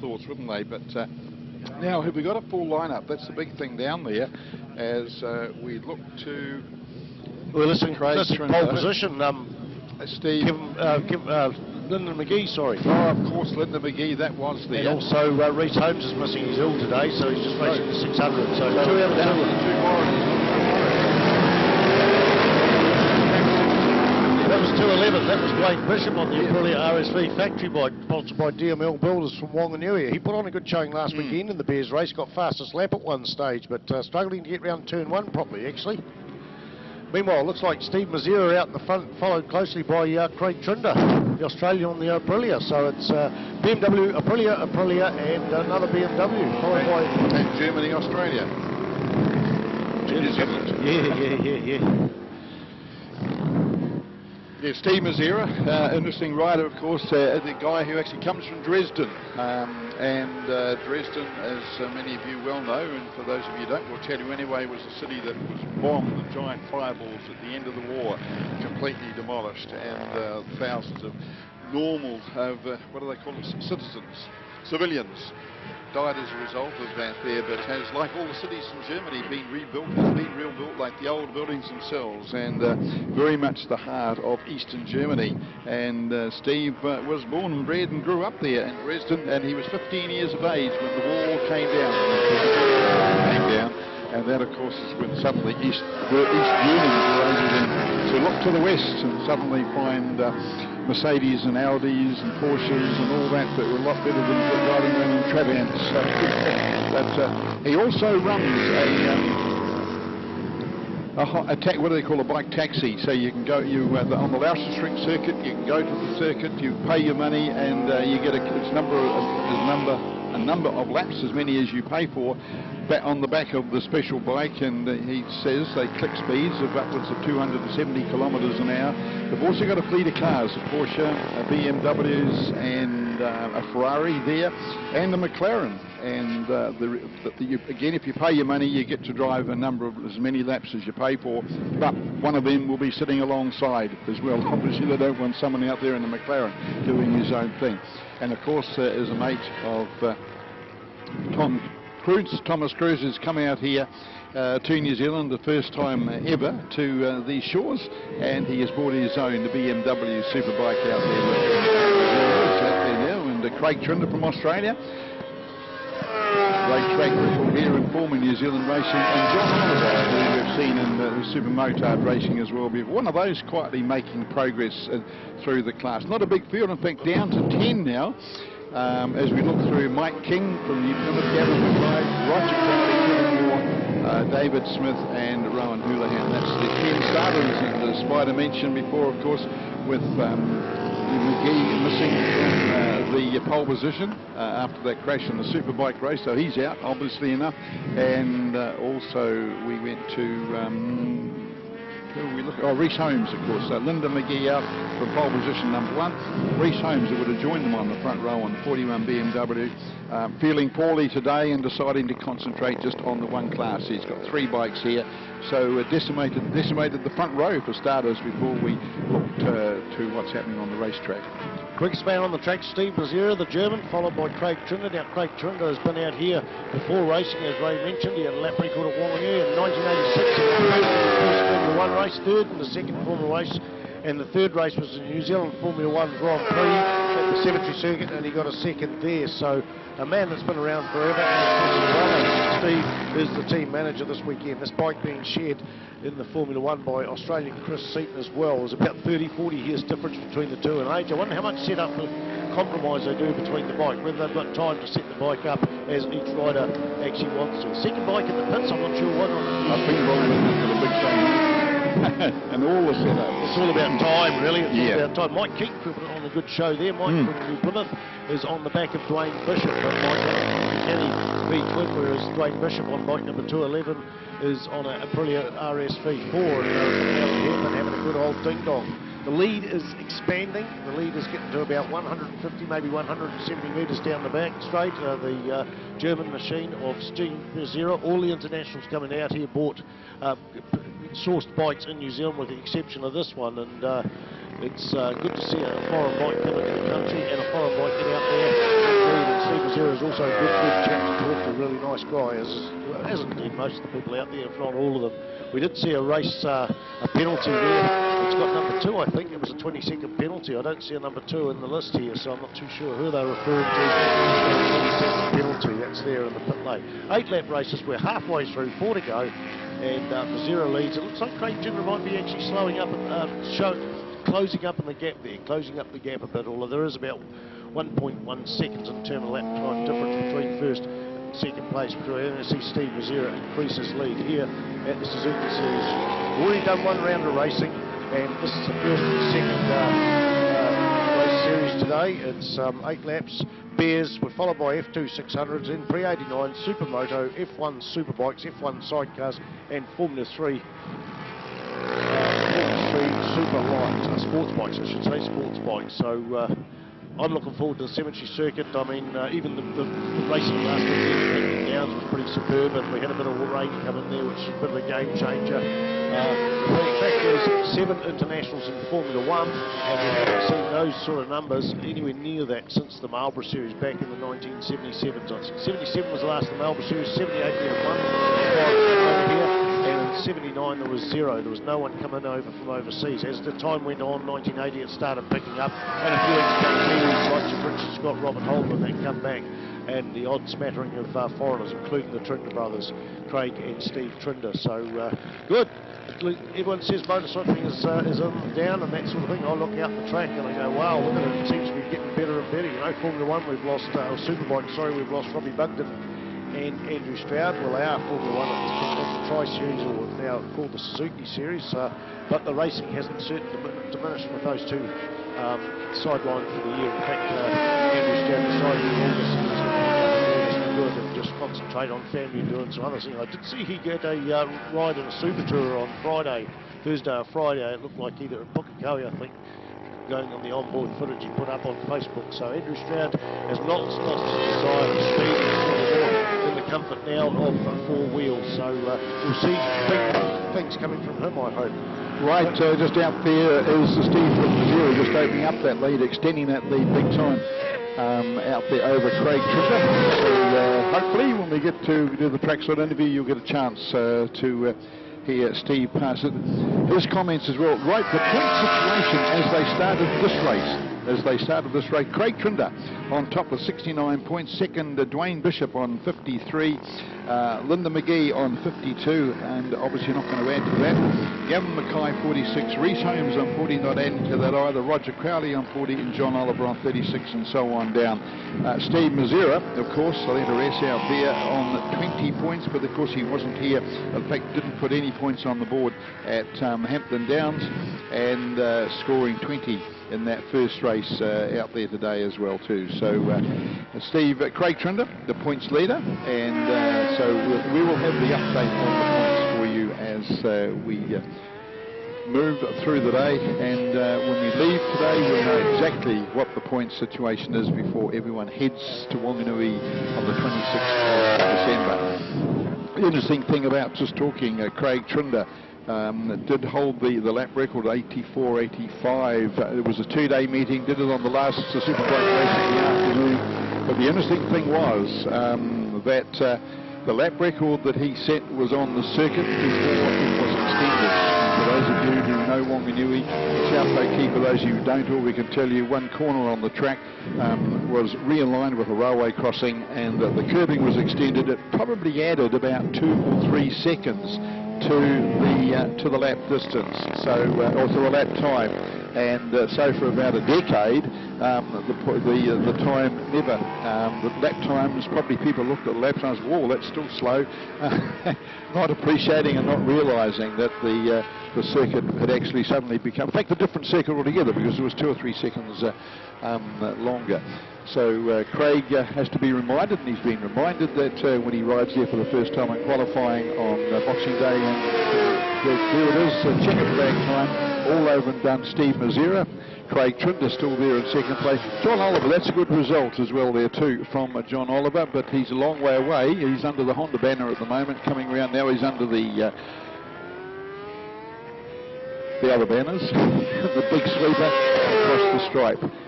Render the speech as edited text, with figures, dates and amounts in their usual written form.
thoughts, wouldn't they? But now, have we got a full lineup? That's the big thing down there as we look to... Well, listen, this is pole position. Steve... Lyndon McGee, sorry. Oh, of course, Lyndon McGee, that was there. And also, Reece Holmes is missing his hill today, so he's just racing the 600. So 2 out of 2. That was 211. That was Wayne Bishop on the Aprilia RSV factory bike, sponsored by DML Builders from Whanganui. He put on a good showing last weekend in the Bears race, got fastest lap at one stage, but struggling to get round turn 1 properly, actually. Meanwhile, it looks like Steve Mazzera out in the front, followed closely by Craig Trinder, the Australian on the Aprilia. So it's BMW, Aprilia, and another BMW, followed by... And Germany, Australia. New Zealand. Yeah. Yeah, Steve Mazzera, interesting rider, of course, the guy who actually comes from Dresden. Dresden, as many of you well know, and for those of you who don't, we'll tell you anyway, was a city that was bombed with giant fireballs at the end of the war, completely demolished, and thousands of normal, what do they call them, citizens, civilians, died as a result of that there, but has, like all the cities in Germany, been rebuilt, has been rebuilt like the old buildings themselves, and very much the heart of Eastern Germany. And Steve was born and bred and grew up there in Dresden, and he was 15 years of age when the wall came down. And that, of course, is when suddenly East Germans were able then to look to the west and suddenly find Mercedes and Audis and Porsches and all that were a lot better than driving around in Trabants. But he also runs what do they call a bike taxi? So you can go, on the Lauschenstreck circuit, you can go to the circuit, you pay your money, and you get a number of laps, as many as you pay for, on the back of the special bike. And he says they click speeds of upwards of 270 kilometres an hour. They've also got a fleet of cars, a Porsche, a BMWs, and a Ferrari there, and a McLaren. And again, if you pay your money, you get to drive as many laps as you pay for, but one of them will be sitting alongside as well. Obviously, they don't want someone out there in a McLaren doing his own thing. And of course, as a mate of Thomas Cruise has come out here to New Zealand the first time ever to these shores, and he has brought his own, the BMW superbike out there now, and Craig Trinder from Australia. Great track record here in form in New Zealand racing, and John Oliver, who we've seen in Super Motard racing as well. One of those quietly making progress through the class. Not a big field, in fact, down to 10 now. As we look through Mike King from New Plymouth, Gavin McBride, Roger Crowley, Kevin Moore, David Smith, and Rowan Houlihan. That's the 10 starters, and as Spider mentioned before, of course, with McGee missing from the pole position after that crash in the Superbike race, so he's out, obviously enough. And also we went to Reece Holmes, of course. So Lyndon McGee out from pole position number 1. Reece Holmes, who would have joined them on the front row on the 41 BMW, feeling poorly today and deciding to concentrate just on the one class. He's got 3 bikes here, so decimated the front row for starters before we looked to what's happening on the racetrack. Quick span on the track, Steve Mazzera, the German, followed by Craig Trinder. Now, Craig Trinder has been out here before racing, as Ray mentioned. He had a lap record at Whanganui in 1986 in the first Formula 1 race, third in the second Formula race, and the third race was the New Zealand Formula 1 Grand Prix at the Cemetery Circuit, and he got a second there. So a man that's been around forever, and of course his brother Steve is the team manager this weekend. This bike being shared in the Formula 1 by Australian Chris Seaton as well. There's about 30-40 years difference between the two in age. I wonder how much setup and compromise they do between the bike, whether they've got time to set the bike up as each rider actually wants to. Second bike in the pits, I'm not sure why not. I think Robin has got a big thing. And all the setup. It's all about time, really. It's all about time. Mike King put on a good show there. Mike from New Plymouth is on the back of Dwayne Bishop, but Mike Kenny V-twin, whereas Dwayne Bishop on bike number 211 is on a Aprilia RSV4 and having a good old ding-dong. The lead is expanding. The lead is getting to about 150, maybe 170 metres down the back straight. The German machine of Steve Mazzera. All the internationals coming out here bought sourced bikes in New Zealand, with the exception of this one, and it's good to see a foreign bike come into the country and a foreign bike get out there. And Steve BEARSR is also a good chap to talk to, a really nice guy, as indeed most of the people out there, if not all of them. We did see a race, a penalty there. It's got number 2, I think. It was a 20-second penalty. I don't see a number 2 in the list here, so I'm not too sure who they're referring to. 20-second penalty, that's there in the pit lane. 8-lap races, we're halfway through, 4 to go, and BEARSR leads. It looks like Craig Jinder might be actually slowing up and closing up in the gap there, closing up the gap a bit, although there is about 1.1 seconds in terms of lap time difference between first and second place. We're going to see Steve BEARSR increase his lead here at the SuzukiSeries. We've already done 1 round of racing, and this is the first and second race series today. It's 8 laps. Bears were followed by F2 600s, then Pre-89, Supermoto, F1 Superbikes, F1 Sidecars, and Formula 3. Super light sports bikes, I should say, sports bikes. So I'm looking forward to the cemetery circuit. I mean, even the racing last weekend Downs was pretty superb, and we had a bit of rain come in there, which is a bit of a game changer. The fact is, 7 internationals in Formula 1, and we haven't seen those sort of numbers anywhere near that since the Marlborough Series back in the 1977s. I think 77 was the last of the Marlborough Series, 78 we had 1 over here. And in 79 there was 0. There was no one coming over from overseas. As the time went on, 1980 it started picking up, and a few ex-Kiwis like Richard Scott, Robert Holden, that come back, and the odd smattering of foreigners, including the Trinder brothers, Craig and Steve Trinder. So good. Everyone says motorcycling is down and that sort of thing. I look out the track and I go, wow, look at it. It seems to be getting better and better. You know, Formula 1, we've lost Superbike. Sorry, we've lost Robbie Bugden and Andrew Stroud. Well, they are Formula 1 at this point. That's the Tri-Series, or now called the SuzukiSeries. But the racing hasn't certainly diminished with those 2 sidelined for the year. In fact, Andrew Stroud decided in August he was going to do it and just concentrate on family and doing some other things. I did see he get a ride in a Super Tour on Thursday or Friday. It looked like either at Pukekohe, I think, going on the onboard footage he put up on Facebook. So Andrew Stroud has not lost his desire for speed. In the comfort now of 4 wheels. So we'll see big things coming from him, I hope. Right, just out there is Steve BEARSR just opening up that lead, extending that lead big time out there over Craig Trinder. So hopefully when we get to do the trackside interview, you'll get a chance to hear Steve pass it. His comments as well. Right, the point situation as they started this race. Craig Trinder on top with 69 points. Second, Dwayne Bishop on 53. Linda McGee on 52, and obviously not going to add to that. Gavin Mackay 46, Rhys Holmes on 40, not adding to that either. Roger Crowley on 40 and John Oliver on 36, and so on down. Steve BEARSR, of course, the leader S out there on 20 points, but of course he wasn't here. In fact, didn't put any points on the board at Hampton Downs, and scoring 20 in that first race out there today as well too. So Craig Trinder, the points leader, and so we will have the update on the points for you as we move through the day, and when we leave today we'll know exactly what the point situation is before everyone heads to Wanganui on the 26th of December. The interesting thing about just talking Craig Trinder, did hold the lap record 84.85. It was a 2-day meeting, did it on the last Superbike race in the afternoon. But the interesting thing was that the lap record that he set was on the circuit before it was extended. For those of you who know Wanganui, South Key, for those of you who don't, all we can tell you, one corner on the track was realigned with a railway crossing, and the curbing was extended. It probably added about 2 or 3 seconds to the lap distance, so or to the lap time, and so for about a decade, the time never, the lap times, probably people looked at the lap times, whoa, that's still slow, not appreciating and not realising that the circuit had actually suddenly become, in fact, a different circuit altogether, because it was 2 or 3 seconds longer. So Craig has to be reminded, and he's been reminded, that when he rides there for the first time in qualifying on Boxing Day, and there it is, check it flag time, all over and done. Steve BEARSR, Craig Trinder still there in second place. John Oliver, that's a good result as well there too from John Oliver, but he's a long way away. He's under the Honda banner at the moment, coming around now. He's under the the other banners. The big sweeper across the stripe.